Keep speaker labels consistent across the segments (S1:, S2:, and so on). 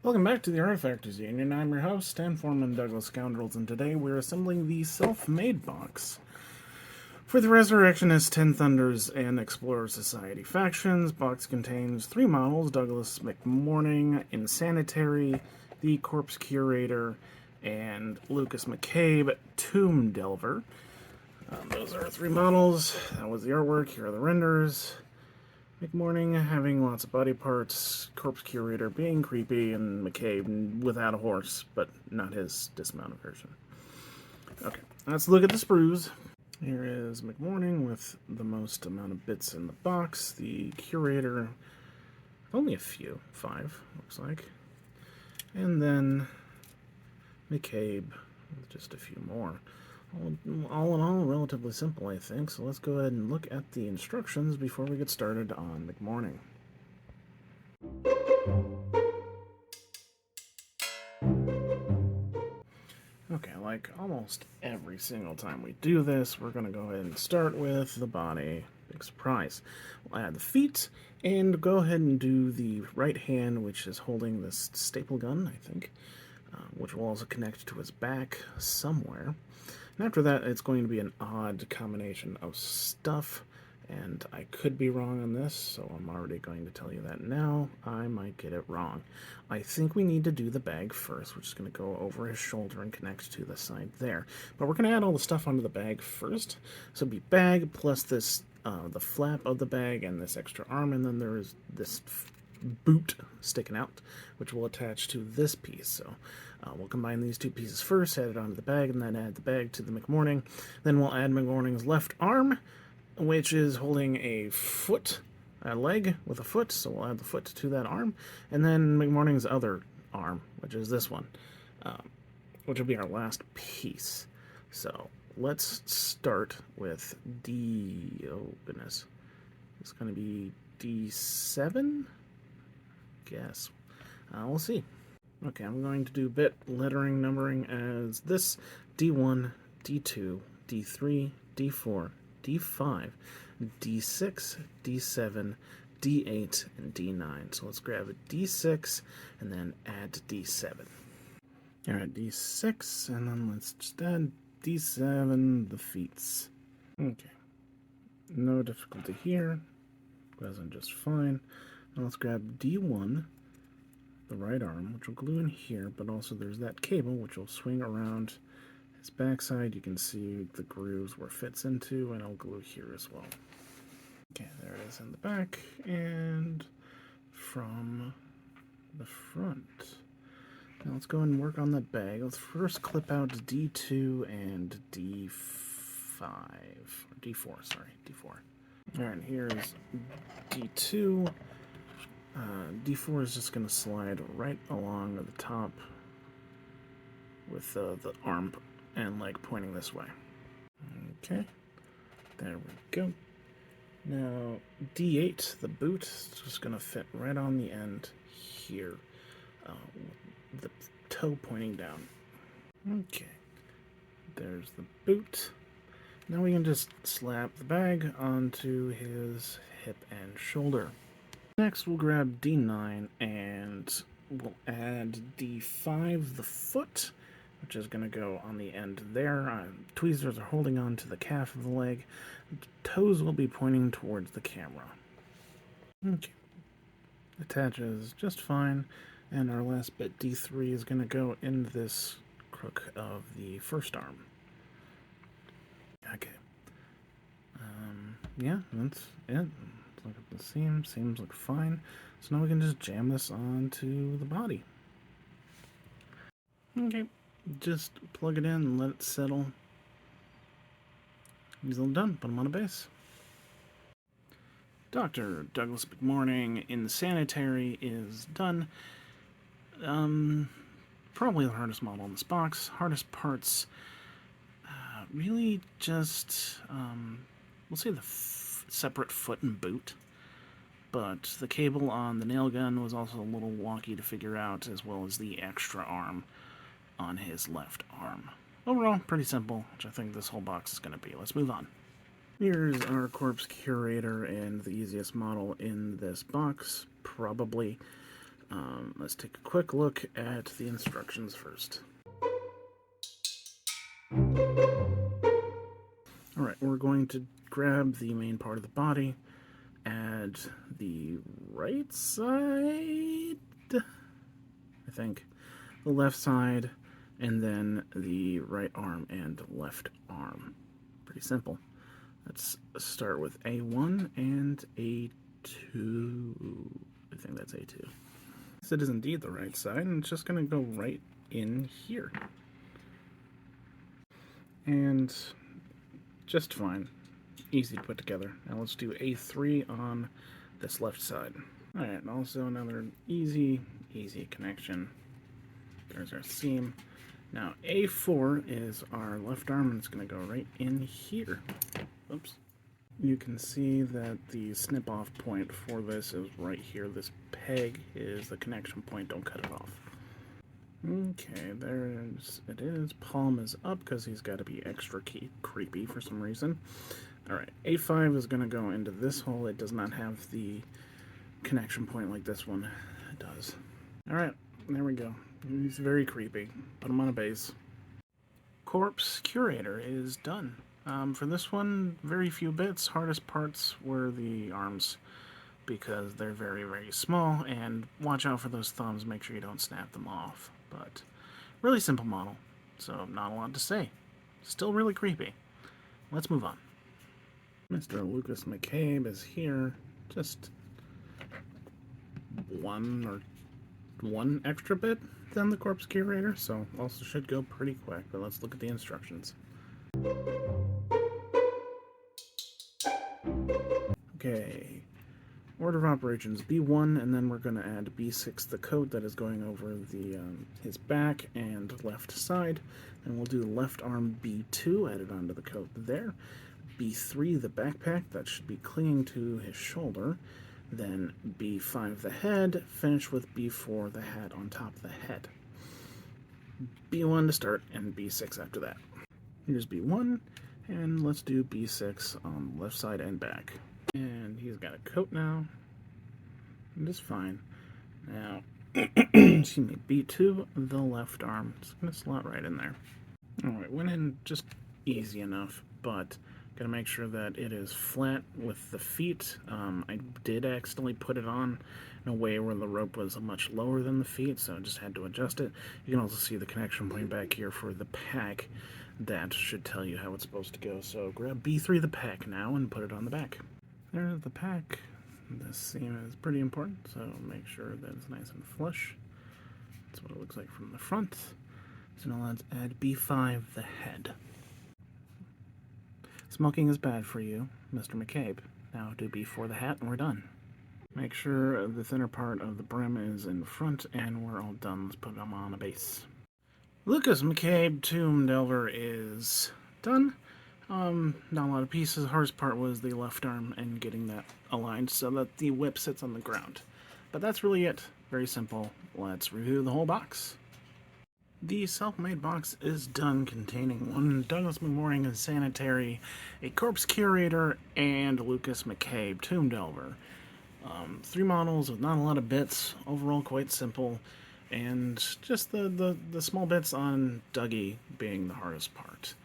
S1: Welcome back to the Artefactors Union. I'm your host, Stan Foreman Douglas Scoundrels, and today we're assembling the self-made box for the Resurrectionists, Ten Thunders, and Explorers Society factions. Box contains 3 models: Douglas McMourning, Insanitary, the Corpse Curator, and Lucas McCabe, Tomb Delver. Those are 3 models. That was the artwork. Here are the renders. McMourning having lots of body parts, Corpse Curator being creepy, and McCabe without a horse, but not his dismounted version. Okay, let's look at the sprues. Here is McMourning with the most amount of bits in the box. The Curator, only a few, 5, looks like. And then McCabe with just a few more. All in all, relatively simple, I think. So let's go ahead and look at the instructions before we get started on McMourning. Okay, like almost every single time we do this, we're going to go ahead and start with the body. Big surprise. We'll add the feet and go ahead and do the right hand, which is holding this staple gun, I think, which will also connect to his back somewhere. And after that, it's going to be an odd combination of stuff, and I could be wrong on this, so I'm already going to tell you that now. I might get it wrong. I think we need to do the bag first, which is going to go over his shoulder and connect to the side there. But we're going to add all the stuff onto the bag first. So it'll be bag plus this, the flap of the bag and this extra arm, and then there is this boot sticking out, which will attach to this piece. So we'll combine these 2 pieces first, add it onto the bag, and then add the bag to the McMourning. Then we'll add McMourning's left arm, which is holding a foot, a leg with a foot, so we'll add the foot to that arm. And then McMourning's other arm, which is this one, which will be our last piece. So let's start with oh goodness, it's going to be D7? Guess. We'll see. Okay, I'm going to do bit lettering numbering as this: D1, D2, D3, D4, D5, D6, D7, D8, and D9. So let's grab a D6 and then add D7. Alright, D6, and then let's just add D7, the feats. Okay. No difficulty here. Goes in just fine. Now let's grab D1, the right arm, which will glue in here, but also there's that cable which will swing around his backside. You can see the grooves where it fits into, and I'll glue here as well. Okay, there it is in the back, and from the front. Now let's go and work on that bag. Let's first clip out D2 and D5, or D4, sorry, D4. Alright, here's D2. D4 is just going to slide right along the top with the arm and leg pointing this way. Okay, there we go. Now D8, the boot, is just going to fit right on the end here, the toe pointing down. Okay, there's the boot. Now we can just slap the bag onto his hip and shoulder. Next, we'll grab D9 and we'll add D5, the foot, which is going to go on the end there. Tweezers are holding on to the calf of the leg. The toes will be pointing towards the camera. Okay. Attaches just fine. And our last bit, D3, is going to go in this crook of the first arm. Okay. Yeah, that's it. Look at the seam. Seams look fine. So now we can just jam this onto the body. Okay. Just plug it in and let it settle. He's all done. Put him on a base. Dr. Douglas McMourning, Insanitary, is done. Probably the hardest model in this box. Hardest parts, really just, we'll say the separate foot and boot. But the cable on the nail gun was also a little wonky to figure out, as well as the extra arm on his left arm. Overall, pretty simple, which I think this whole box is going to be. Let's move on. Here's our Corpse Curator and the easiest model in this box, probably. Let's take a quick look at the instructions first. Alright, we're going to grab the main part of the body, add the right side, I think, the left side, and then the right arm and left arm. Pretty simple. Let's start with A1 and A2. I think that's A2. So it is indeed the right side, and it's just going to go right in here. And just fine. Easy to put together. Now let's do A3 on this left side. Alright, also another easy connection. There's our seam. Now A4 is our left arm, and it's going to go right in here. Oops. You can see that the snip-off point for this is right here. This peg is the connection point. Don't cut it off. Okay, it is. Palm is up because he's got to be extra creepy for some reason. Alright, A5 is going to go into this hole. It does not have the connection point like this one does. Alright, there we go. He's very creepy. Put him on a base. Corpse Curator is done. For this one, very few bits. Hardest parts were the arms, because they're very, very small, and watch out for those thumbs. Make sure you don't snap them off. But really simple model, so not a lot to say. Still really creepy. Let's move on. Mr. Lucas McCabe is here. Just one extra bit than the Corpse Curator, so also should go pretty quick. But let's look at the instructions. Okay, order of operations B1, and then we're going to add B6, the coat that is going over the his back and left side. And we'll do left arm B2, added onto the coat there. B3, the backpack, that should be clinging to his shoulder. Then B5, the head, finish with B4, the hat on top of the head. B1 to start, and B6 after that. Here's B1, and let's do B6 on left side and back. And he's got a coat now. And it's fine. Now, excuse me, B2, the left arm. It's going to slot right in there. Alright, went in just easy enough, but gotta make sure that it is flat with the feet. I did accidentally put it on in a way where the rope was much lower than the feet, so I just had to adjust it. You can also see the connection point back here for the pack. That should tell you how it's supposed to go. So grab B3, the pack, now, and put it on the back. There's the pack. This seam is pretty important, so make sure that it's nice and flush. That's what it looks like from the front. So now let's add B5, the head. Smoking is bad for you, Mr. McCabe. Now do B4, the hat, and we're done. Make sure the thinner part of the brim is in front, and we're all done. Let's put them on a base. Lucas McCabe, Tomb Delver, is done. Not a lot of pieces. The hardest part was the left arm and getting that aligned so that the whip sits on the ground. But that's really it. Very simple. Let's review the whole box. The self-made box is done, containing one Douglas McMourning Insanitary, a Corpse Curator, and Lucas McCabe, Tomb Delver. 3 models with not a lot of bits. Overall quite simple. And just the small bits on Dougie being the hardest part.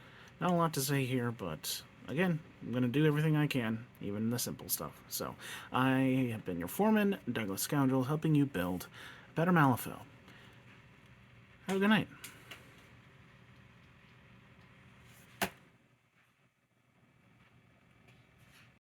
S1: Not a lot to say here, but again, I'm going to do everything I can, even the simple stuff. So, I have been your foreman, Douglas Scoundrel, helping you build a better Malifaux. Have a good night.